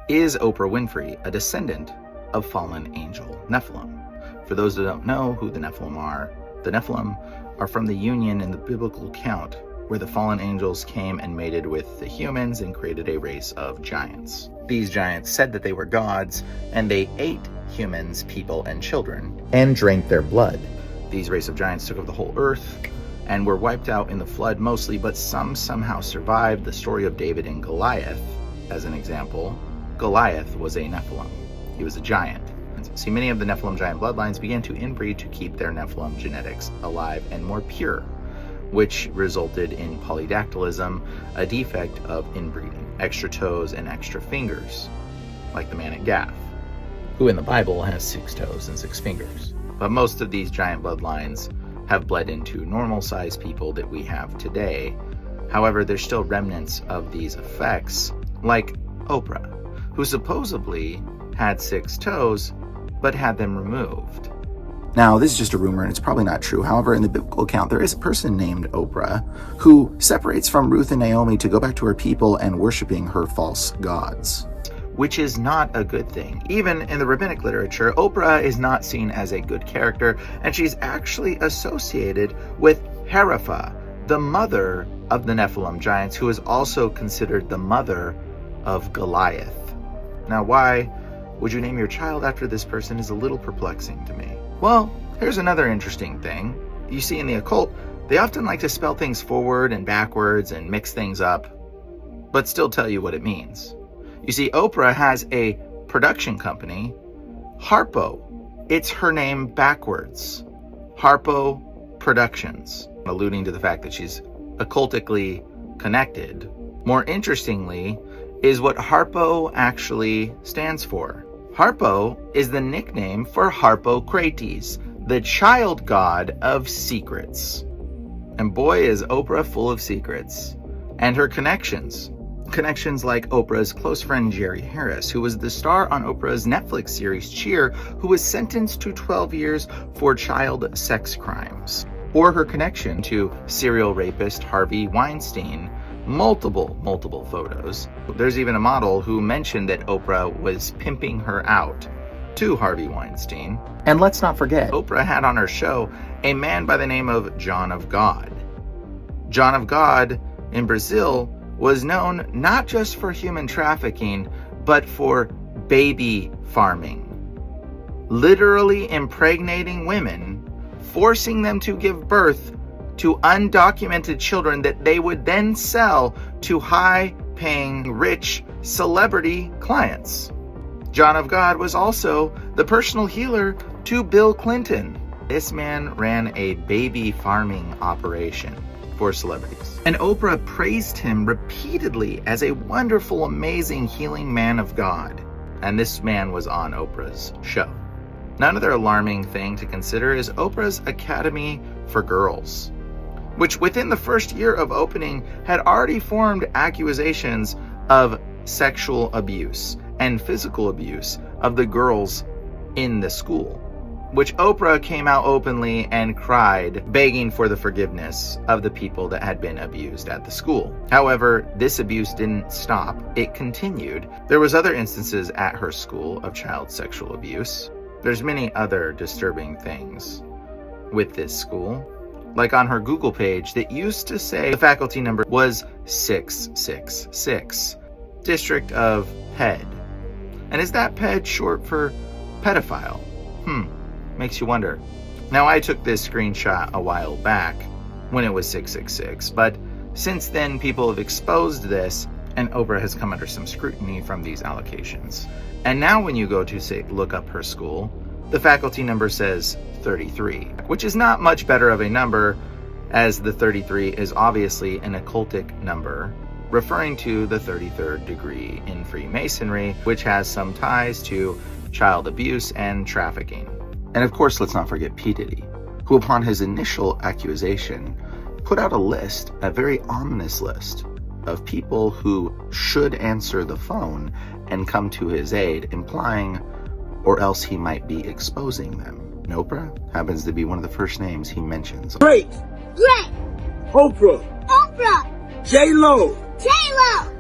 Is Oprah Winfrey a descendant of fallen angel Nephilim? For those that don't know who the Nephilim are from the union in the biblical account where the fallen angels came and mated with the humans and created a race of giants. These giants said that they were gods, and they ate humans, people, and children, and drank their blood. These race of giants took over the whole earth and were wiped out in the flood mostly, but some somehow survived. The story of David and Goliath, as an example. Goliath was a Nephilim. He was a giant. See, many of the Nephilim giant bloodlines began to inbreed to keep their Nephilim genetics alive and more pure, which resulted in polydactylism, a defect of inbreeding, extra toes and extra fingers, like the man at Gath, who in the Bible has 6 toes and 6 fingers. But most of these giant bloodlines have bled into normal-sized people that we have today. However, there's still remnants of these effects, like Oprah, who supposedly had 6 toes, but had them removed. Now, this is just a rumor, and it's probably not true. However, in the biblical account, there is a person named Oprah who separates from Ruth and Naomi to go back to her people and worshiping her false gods, which is not a good thing. Even in the rabbinic literature, Oprah is not seen as a good character, and she's actually associated with Harpo, the mother of the Nephilim giants, who is also considered the mother of Goliath. Now, why would you name your child after this person is a little perplexing to me. Well, here's another interesting thing. You see, in the occult, they often like to spell things forward and backwards and mix things up, but still tell you what it means. You see, Oprah has a production company, Harpo. It's her name backwards. Harpo Productions, alluding to the fact that she's occultically connected. More interestingly, is what Harpo actually stands for. Harpo is the nickname for Harpocrates, the child god of secrets. And boy, is Oprah full of secrets. And her connections like Oprah's close friend Jerry Harris, who was the star on Oprah's Netflix series Cheer, who was sentenced to 12 years for child sex crimes. Or her connection to serial rapist Harvey Weinstein. Multiple photos. There's even a model who mentioned that Oprah was pimping her out to Harvey Weinstein. And let's not forget, Oprah had on her show a man by the name of John of God. John of God in Brazil was known not just for human trafficking, but for baby farming. Literally impregnating women, forcing them to give birth to undocumented children that they would then sell to high-paying, rich celebrity clients. John of God was also the personal healer to Bill Clinton. This man ran a baby farming operation for celebrities. And Oprah praised him repeatedly as a wonderful, amazing, healing man of God. And this man was on Oprah's show. Another alarming thing to consider is Oprah's Academy for Girls, which within the first year of opening had already formed accusations of sexual abuse and physical abuse of the girls in the school, which Oprah came out openly and cried, begging for the forgiveness of the people that had been abused at the school. However, this abuse didn't stop. It continued. There was other instances at her school of child sexual abuse. There's many other disturbing things with this school. Like on her Google page that used to say the faculty number was 666, District of Ped. And is that Ped short for pedophile? Makes you wonder. Now, I took this screenshot a while back when it was 666, but since then people have exposed this, and Oprah has come under some scrutiny from these allocations. And now when you go to say look up her school, the faculty number says 33, which is not much better of a number, as the 33 is obviously an occultic number, referring to the 33rd degree in Freemasonry, which has some ties to child abuse and trafficking. And of course, let's not forget P. Diddy, who upon his initial accusation put out a list, a very ominous list, of people who should answer the phone and come to his aid, implying or else he might be exposing them. And Oprah happens to be one of the first names he mentions. Great. Oprah. J-Lo.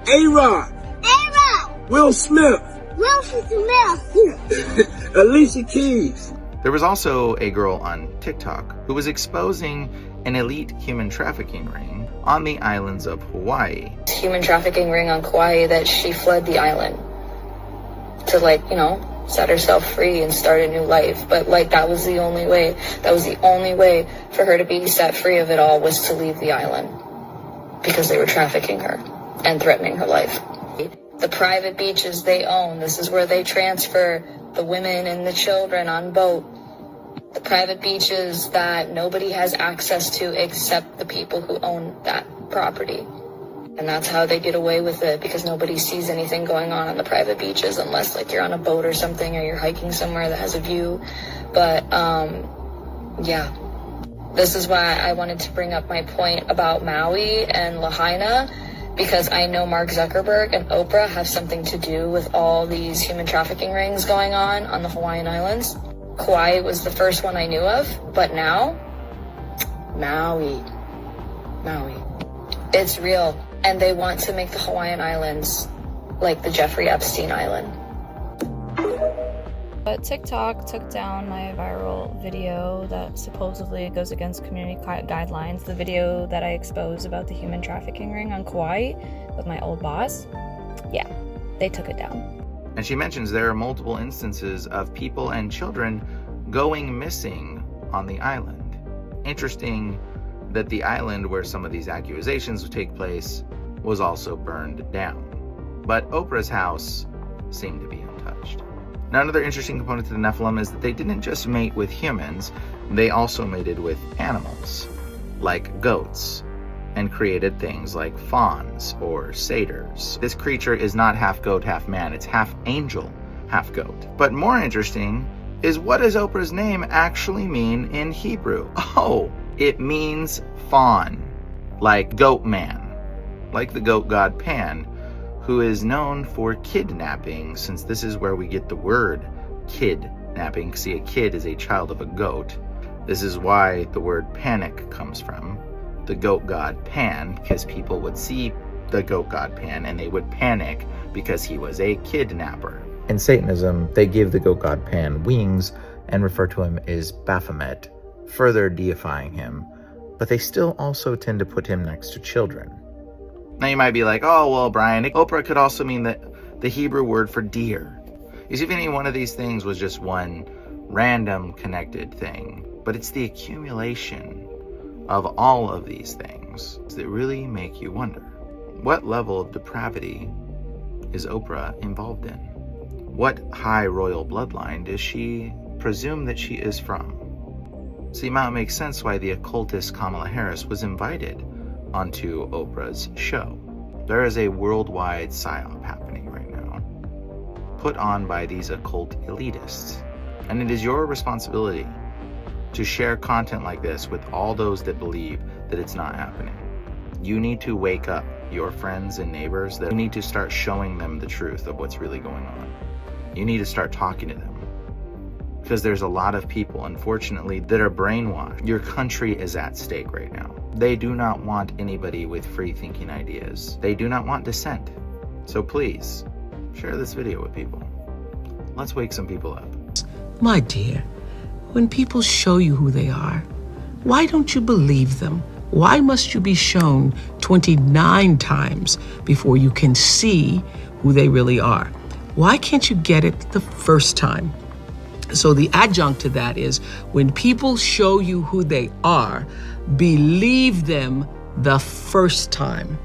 A-Rod. Will Smith. Ralphie the Male. Alicia Keys. There was also a girl on TikTok who was exposing an elite human trafficking ring on the islands of Hawaii. Human trafficking ring on Kauai that she fled the island to, like, you know, set herself free and start a new life. But, like, that was the only way. That was the only way for her to be set free of it all, was to leave the island, because they were trafficking her and threatening her life. The private beaches they own, this is where they transfer the women and the children on boat. The private beaches that nobody has access to except the people who own that property. And that's how they get away with it, because nobody sees anything going on the private beaches unless, like, you're on a boat or something, or you're hiking somewhere that has a view. But, yeah. This is why I wanted to bring up my point about Maui and Lahaina, because I know Mark Zuckerberg and Oprah have something to do with all these human trafficking rings going on the Hawaiian Islands. Kauai was the first one I knew of, but now, Maui. It's real. And they want to make the Hawaiian Islands like the Jeffrey Epstein Island. But TikTok took down my viral video that supposedly goes against community guidelines. The video that I exposed about the human trafficking ring on Kauai with my old boss. Yeah, they took it down. And she mentions there are multiple instances of people and children going missing on the island. Interesting that the island where some of these accusations would take place was also burned down. But Oprah's house seemed to be untouched. Now, another interesting component to the Nephilim is that they didn't just mate with humans, they also mated with animals, like goats, and created things like fauns or satyrs. This creature is not half goat, half man, it's half angel, half goat. But more interesting is, what does Oprah's name actually mean in Hebrew? Oh, it means faun, like goat man, like the goat god Pan, who is known for kidnapping, since this is where we get the word kidnapping. See, a kid is a child of a goat. This is why the word panic comes from. The goat god Pan, because people would see the goat god Pan and they would panic because he was a kidnapper. In Satanism, they give the goat god Pan wings and refer to him as Baphomet, further deifying him, but they still also tend to put him next to children. Now you might be like, oh, well, Brian, Oprah could also mean the Hebrew word for deer. You see, if any one of these things was just one random connected thing, but it's the accumulation of all of these things that really make you wonder, what level of depravity is Oprah involved in? What high royal bloodline does she presume that she is from? See, now it makes sense why the occultist Kamala Harris was invited onto Oprah's show. There is a worldwide psyop happening right now, put on by these occult elitists. And it is your responsibility to share content like this with all those that believe that it's not happening. You need to wake up your friends and neighbors. That you need to start showing them the truth of what's really going on. You need to start talking to them, because there's a lot of people, unfortunately, that are brainwashed. Your country is at stake right now. They do not want anybody with free thinking ideas. They do not want dissent. So please, share this video with people. Let's wake some people up. My dear, when people show you who they are, why don't you believe them? Why must you be shown 29 times before you can see who they really are? Why can't you get it the first time? So the adjunct to that is, when people show you who they are, believe them the first time.